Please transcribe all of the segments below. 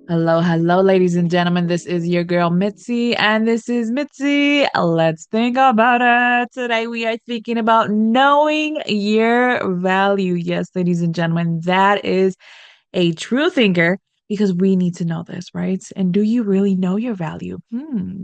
Hello, hello, ladies and gentlemen. This is your girl Mitzi, and this is Mitzi. Let's think about it. Today, we are thinking about knowing your value. Yes, ladies and gentlemen, that is a true thinker because we need to know this, right? And do you really know your value?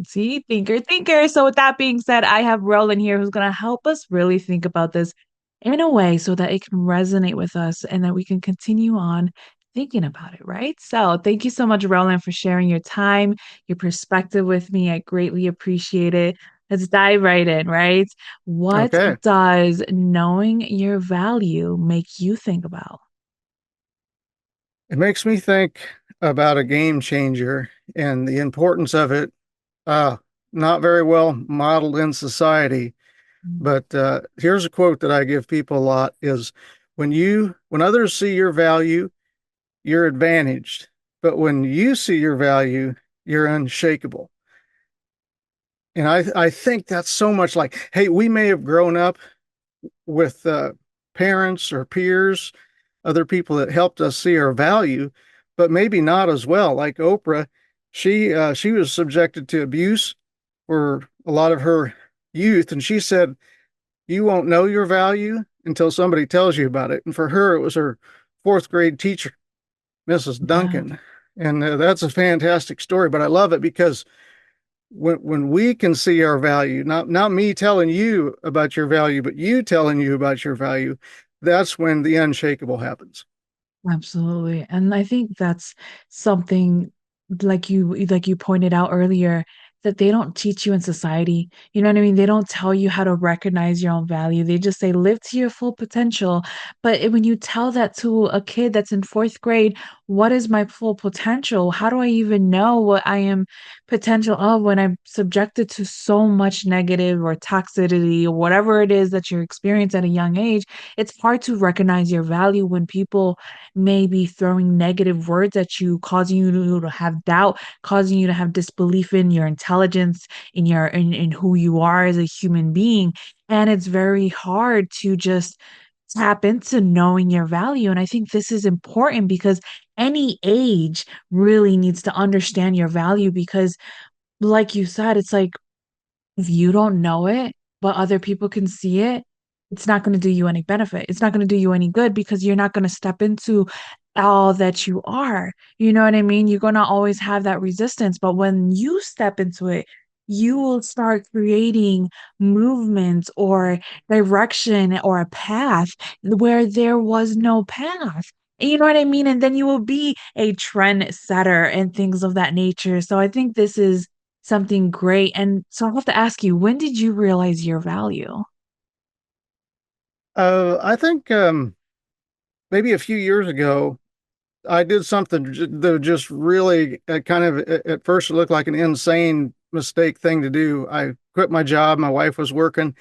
See, thinker, thinker. So, with that being said, I have Roland here who's going to help us really think about this in a way so that it can resonate with us and that we can continue on thinking about it, right? So, thank you so much, Roland, for sharing your time, your perspective with me. I greatly appreciate it. Let's dive right in, right? What Okay. does knowing your value make you think about? It makes me think about a game changer and the importance of it. Uh, Not very well modeled in society, but here's a quote that I give people a lot is when others see your value, you're advantaged. But when you see your value, you're unshakable. And I think that's so much like, hey, we may have grown up with parents or peers, other people that helped us see our value, but maybe not as well. Like Oprah, she was subjected to abuse for a lot of her youth, and she said, "You won't know your value until somebody tells you about it." And for her, it was her fourth grade teacher, Mrs. Yeah. Duncan, and that's a fantastic story. But I love it because when we can see our value, not me telling you about your value, but you telling you about your value, that's when the unshakable happens. Absolutely. And I think that's something like you pointed out earlier that they don't teach you in society. You know what I mean? They don't tell you how to recognize your own value. They just say live to your full potential. But when you tell that to a kid that's in fourth grade, what is my full potential? How do I even know what I am potential of when I'm subjected to so much negative or toxicity or whatever it is that you're experiencing at a young age? It's hard to recognize your value when people maybe throwing negative words at you, causing you to have doubt, causing you to have disbelief in your intelligence, in who you are as a human being. And it's very hard to just tap into knowing your value. And I think this is important because any age really needs to understand your value because, like you said, it's like if you don't know it, but other people can see it, it's not going to do you any benefit. It's not going to do you any good because you're not going to step into all that you are. You know what I mean? You're going to always have that resistance. But when you step into it, you will start creating movements or direction or a path where there was no path. You know what I mean? And then you will be a trend setter and things of that nature. So I think this is something great. And so I have to ask you, when did you realize your value? I think maybe a few years ago, I did something that just really kind of at first it looked like an insane mistake thing to do. I quit my job. My wife was working.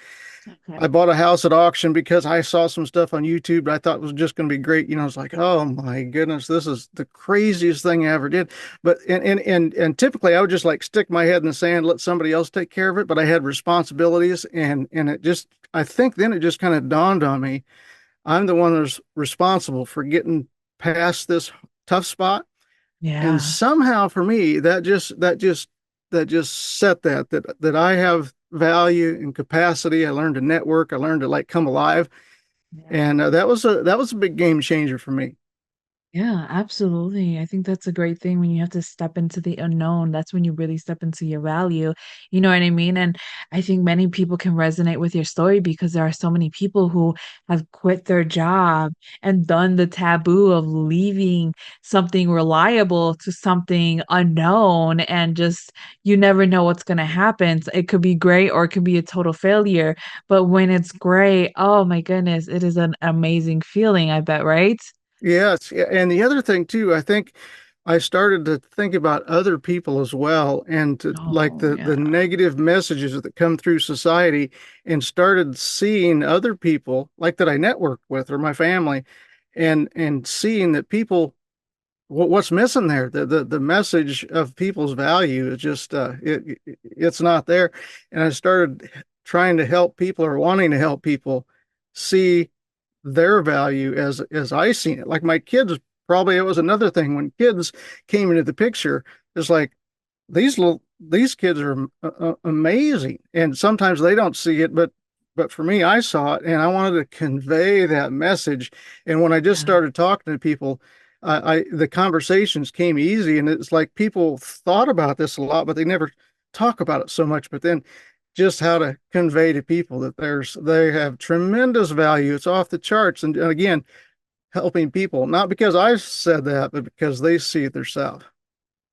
Okay. I bought a house at auction because I saw some stuff on YouTube that I thought was just going to be great. You know, it's like, oh my goodness, this is the craziest thing I ever did. But and typically I would just like stick my head in the sand, let somebody else take care of it. But I had responsibilities, and it just I think then it just kind of dawned on me. I'm the one that's responsible for getting past this tough spot. And Yeah. somehow for me, that just set that I have value and capacity. I learned to network. I learned to like come alive, Yeah. and that was a big game changer for me. Yeah, absolutely. I think that's a great thing when you have to step into the unknown. That's when you really step into your value. You know what I mean? And I think many people can resonate with your story because there are so many people who have quit their job and done the taboo of leaving something reliable to something unknown. And just you never know what's going to happen. It could be great or it could be a total failure. But when it's great, oh my goodness, it is an amazing feeling, I bet, right? Yes, yeah, and the other thing too, I think I started to think about other people as well, and to like Oh, the yeah. negative messages that come through society, and started seeing other people like that I networked with or my family, and seeing that people what's missing there, the message of people's value is just it's not there, and I started trying to help people or wanting to help people see their value as I seen it. Like my kids probably it was another thing when kids came into the picture. It's like these kids are amazing, and sometimes they don't see it, but for me, I saw it, and I wanted to convey that message. And when I just Yeah. started talking to people, I the conversations came easy, and it's like people thought about this a lot, but they never talk about it so much. But then just how to convey to people that they have tremendous value. It's off the charts. And again, helping people, not because I said that, but because they see it themselves.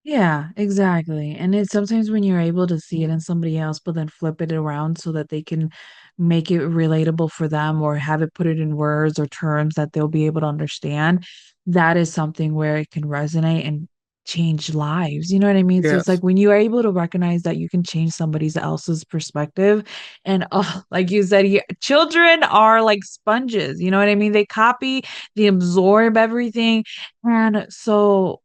Yeah, exactly. And it's sometimes when you're able to see it in somebody else, but then flip it around so that they can make it relatable for them or have it put it in words or terms that they'll be able to understand, that is something where it can resonate and change lives. You know what I mean? So it's Yes. like when you are able to recognize that you can change somebody else's perspective, and oh, like you said, children are like sponges. You know what I mean? They copy, they absorb everything. And so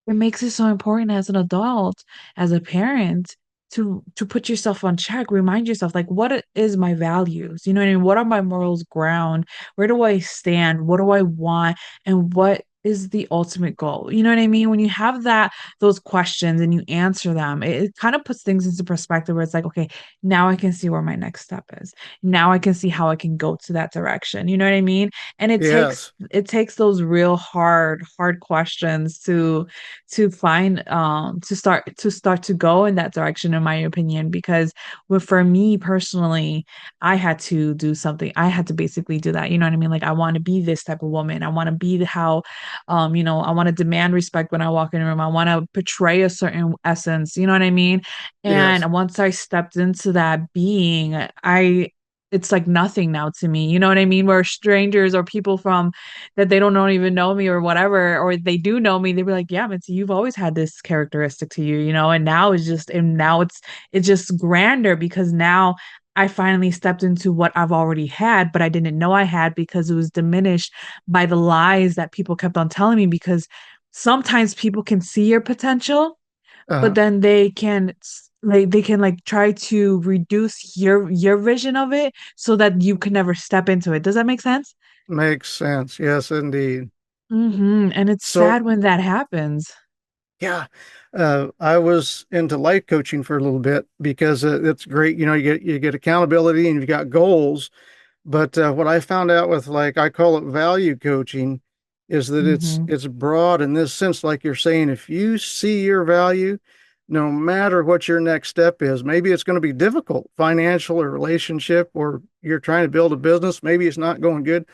it makes it so important as an adult, as a parent, to put yourself on check, remind yourself like what is my values? You know what I mean? What are my morals ground? Where do I stand? What do I want? And what is the ultimate goal? You know what I mean? When you have those questions and you answer them, it kind of puts things into perspective where it's like, okay, now I can see where my next step is. Now I can see how I can go to that direction. You know what I mean? And Yes. it takes those real hard questions to find to start to go in that direction, in my opinion, because for me personally, I had to do something. I had to basically do that. You know what I mean? Like I want to be this type of woman. I want to be how I want to demand respect when I walk in a room. I want to portray a certain essence. You know what I mean? Yes. And once I stepped into that being, I it's like nothing now to me. You know what I mean? Where strangers or people from that they don't even know me or whatever, or they do know me, they were like, "Yeah, Mitzi, you've always had this characteristic to you, you know." And now it's just grander because now I finally stepped into what I've already had, but I didn't know I had because it was diminished by the lies that people kept on telling me. Because sometimes people can see your potential, but Uh, then they can like try to reduce your vision of it so that you can never step into it. Does that make sense? Makes sense. Yes, indeed. And it's So, sad when that happens. yeah, I was into life coaching for a little bit because it's great. You get accountability and you've got goals. But what I found out with, like, I call it value coaching, is that it's Hmm. it's broad in this sense. Like you're saying, if you see your value, no matter what your next step is, maybe it's going to be difficult, financial or relationship, or you're trying to build a business, maybe it's not going good.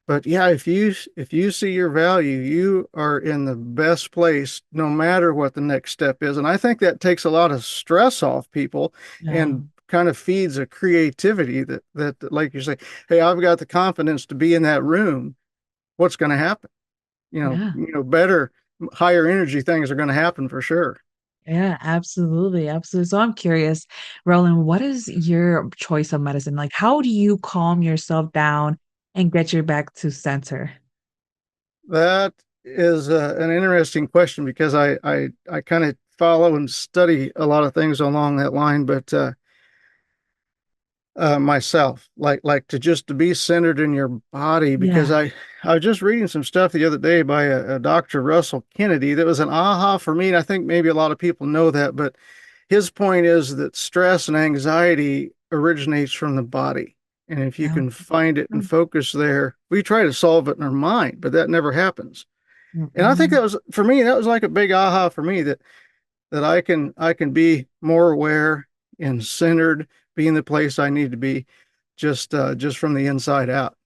But yeah, if you see your value, you are in the best place no matter what the next step is. And I think that takes a lot of stress off people Yeah. and kind of feeds a creativity that like you say, hey, I've got the confidence to be in that room. What's going to happen? Yeah. Better, higher energy things are going to happen for sure. Yeah, absolutely. Absolutely. So I'm curious, Roland, what is your choice of medicine? Like, how do you calm yourself down and get your back to center? That is an interesting question because I kind of follow and study a lot of things along that line, but myself, like to just to be centered in your body, because Yeah. I was just reading some stuff the other day by a Dr. Russell Kennedy that was an aha for me, and I think maybe a lot of people know that, but his point is that stress and anxiety originates from the body, and if you Yeah. can find it and focus there, we try to solve it in our mind, but that never happens. And I think Mm-mm. that was, for me, that was like a big aha for me, that I can be more aware and centered, be in the place I need to be, just from the inside out.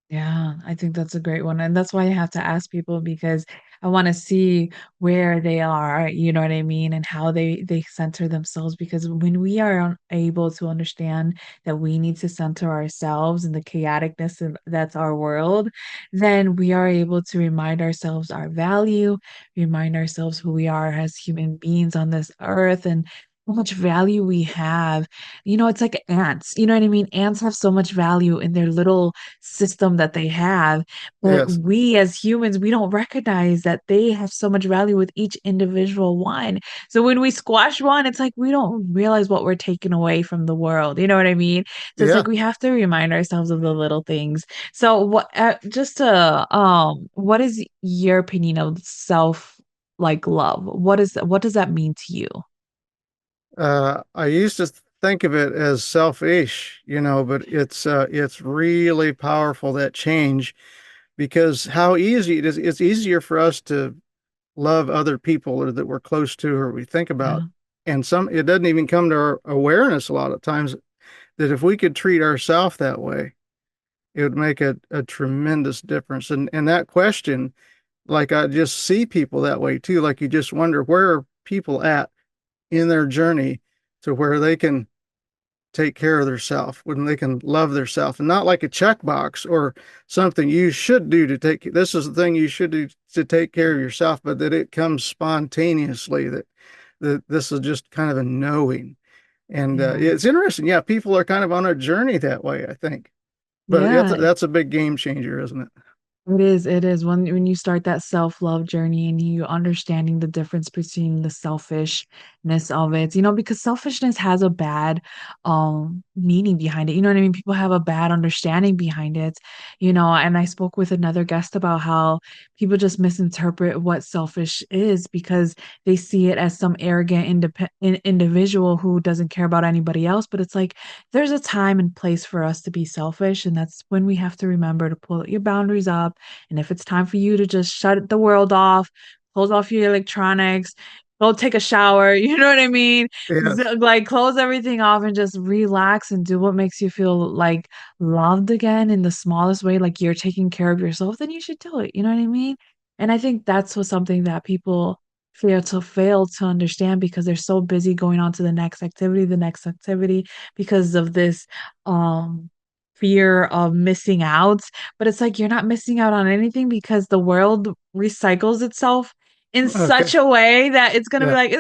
Yeah, I think that's a great one. And that's why I have to ask people because I want to see where they are, you know what I mean, and how they center themselves. Because when we are able to understand that we need to center ourselves in the chaoticness that's our world, then we are able to remind ourselves our value, remind ourselves who we are as human beings on this earth, and how much value we have. It's like ants. You know what I mean? Ants have so much value in their little system that they have, but Yes. we as humans, we don't recognize that they have so much value with each individual one. So when we squash one, it's like we don't realize what we're taking away from the world. You know what I mean? So it's Yeah. like we have to remind ourselves of the little things. So just to what is your opinion of self like love? What does that mean to you? I used to think of it as selfish, but it's really powerful, that change, because how easy it is. It's easier for us to love other people or that we're close to or we think about. Yeah. And it doesn't even come to our awareness a lot of times that if we could treat ourselves that way, it would make a tremendous difference. And that question, like I just see people that way too. Like you just wonder where are people at in their journey to where they can take care of themselves, when they can love themselves, and not like a checkbox or something you should do to take. This is the thing you should do to take care of yourself, but that it comes spontaneously. That this is just kind of a knowing, and Yeah. it's interesting. Yeah, people are kind of on a journey that way, I think. But Yeah. that's a big game changer, isn't it? It is when you start that self-love journey and you understanding the difference between the selfishness of it, because selfishness has a bad meaning behind it. You know what I mean? People have a bad understanding behind it, and I spoke with another guest about how people just misinterpret what selfish is because they see it as some arrogant individual who doesn't care about anybody else, but it's like there's a time and place for us to be selfish, and that's when we have to remember to pull your boundaries up. And if it's time for you to just shut the world off, close off your electronics, go take a shower, you know what I mean? Yes, Like close everything off and just relax and do what makes you feel like loved again in the smallest way, like you're taking care of yourself, then you should do it. You know what I mean? And I think that's what something that people fail to understand because they're so busy going on to the next activity because of this fear of missing out. But it's like you're not missing out on anything because the world recycles itself in okay, such a way that it's gonna be yeah, like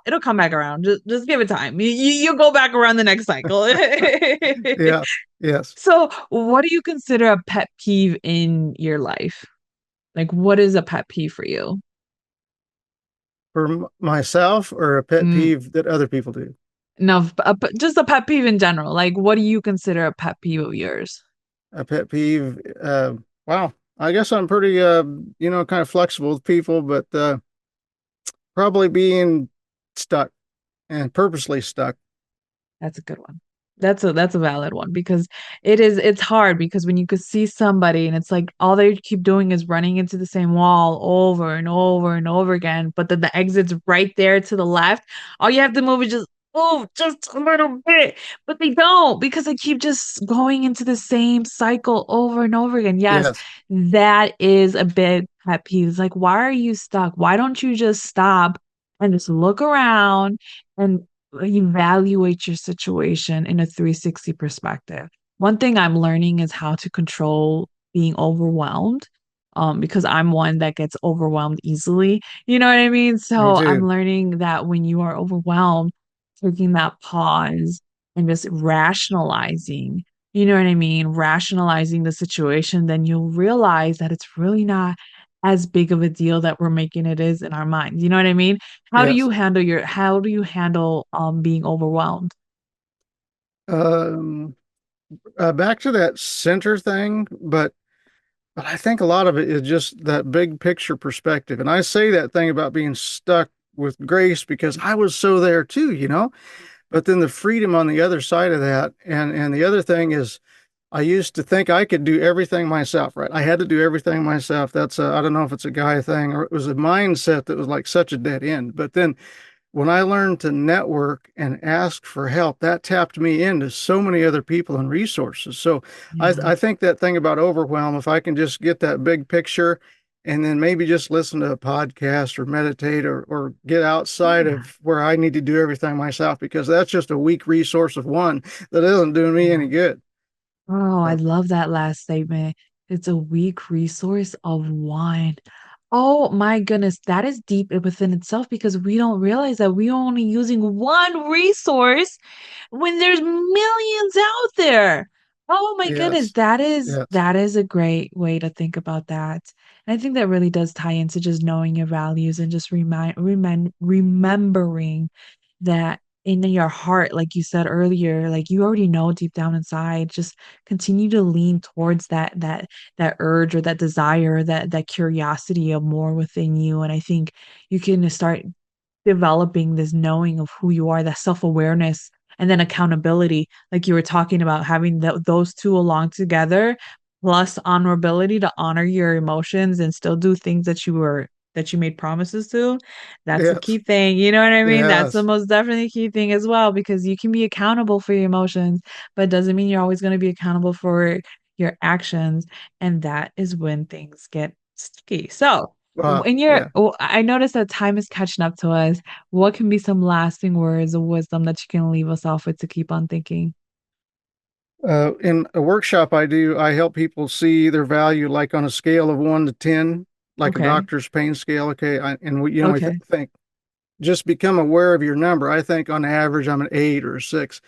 it'll come back around. Just give it time. You go back around the next cycle. yeah, yes. So, what do you consider a pet peeve in your life? Like, what is a pet peeve for you? For myself, or a pet Mm, peeve that other people do. no, just a pet peeve in general. Like, what do you consider a pet peeve of yours? A pet peeve. Wow. I guess I'm pretty, kind of flexible with people, but probably being stuck and purposely stuck. That's a good one. That's a valid one because it's hard because when you could see somebody and it's like all they keep doing is running into the same wall over and over and over again, but then the exit's right there to the left. All you have to move is just move just a little bit, but they don't because they keep just going into the same cycle over and over again. Yes, Yes, that is a big pet peeve. It's like, why are you stuck? Why don't you just stop and just look around and evaluate your situation in a 360 perspective? One thing I'm learning is how to control being overwhelmed. Because I'm one that gets overwhelmed easily. You know what I mean? me So I'm too. learning that when you are overwhelmed, taking that pause and just rationalizing, you know what I mean? Rationalizing the situation, then you'll realize that it's really not as big of a deal that we're making it is in our minds. You know what I mean? Yes. How do you handle being overwhelmed? Um, Back to that center thing, but I think a lot of it is just that big picture perspective. And I say that thing about being stuck with grace because I was so there too. But then the freedom on the other side of that, and the other thing is, I used to think I could do everything myself, right? I had to do everything myself. I don't know if it's a guy thing or it was a mindset that was like such a dead end. But then when I learned to network and ask for help, that tapped me into so many other people and resources. So Yeah. I think that thing about overwhelm, if I can just get that big picture and then maybe just listen to a podcast or meditate or get outside Yeah. of where I need to do everything myself, because that's just a weak resource of one that isn't doing me any good. Oh, I So, love that last statement. It's a weak resource of one. Oh my goodness, that is deep within itself because we don't realize that we're only using one resource when there's millions out there. Oh my goodness, Yes, yes. that is a great way to think about that. And I think that really does tie into just knowing your values and just remembering that in your heart, like you said earlier, like you already know deep down inside, just continue to lean towards that urge or that desire, that curiosity of more within you. And I think you can start developing this knowing of who you are, that self-awareness, and then accountability, like you were talking about, having those two along together, plus honorability to honor your emotions and still do things that you made promises to. That's the Yes, key thing. You know what I mean? That's the yes. most definitely key thing as well, because you can be accountable for your emotions, but it doesn't mean you're always going to be accountable for your actions. And that is when things get sticky. So, in your, Yeah. I noticed that time is catching up to us. What can be some lasting words of wisdom that you can leave us off with to keep on thinking? In a workshop I do, I help people see their value like on a scale of 1 to 10, like a Okay. doctor's pain scale. Okay. And we Okay. think just become aware of your number. I think on average, I'm an 8 or a 6.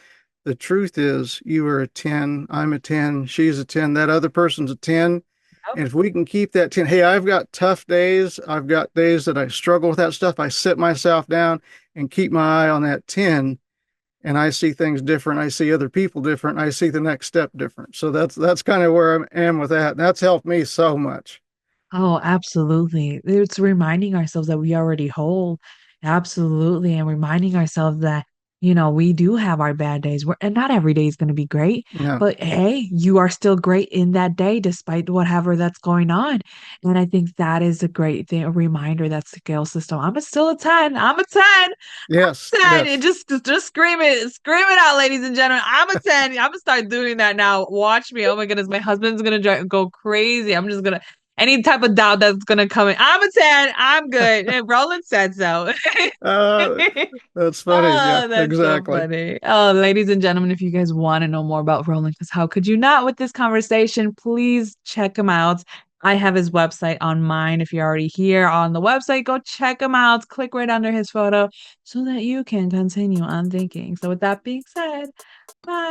The truth is, you are a 10, I'm a 10, she's a 10, that other person's a 10. Yep. And if we can keep that 10, hey, I've got tough days. I've got days that I struggle with that stuff. I sit myself down and keep my eye on that 10, and I see things different. I see other people different. I see the next step different. So that's kind of where I am with that. That's helped me so much. Oh, absolutely. It's reminding ourselves that we already whole. Absolutely. And reminding ourselves that, we do have our bad days. And not every day is going to be great, No. but hey, you are still great in that day despite whatever that's going on. And I think that is a great thing, a reminder that scale system. Still a 10. I'm a 10. Yes. 10. And Yes. just scream it out, ladies and gentlemen. I'm a 10. I'm gonna start doing that now. Watch me. Oh my goodness, my husband's gonna go crazy. I'm just gonna any type of doubt that's gonna come in. I'm a 10. I'm good. And Roland said so. Uh, that's funny. Yeah, Oh, that's so exactly. funny. Oh, ladies and gentlemen, if you guys want to know more about Roland, because how could you not with this conversation, please check him out. I have his website on mine. If you're already here on the website, go check him out. Click right under his photo so that you can continue on thinking. So, with that being said, bye.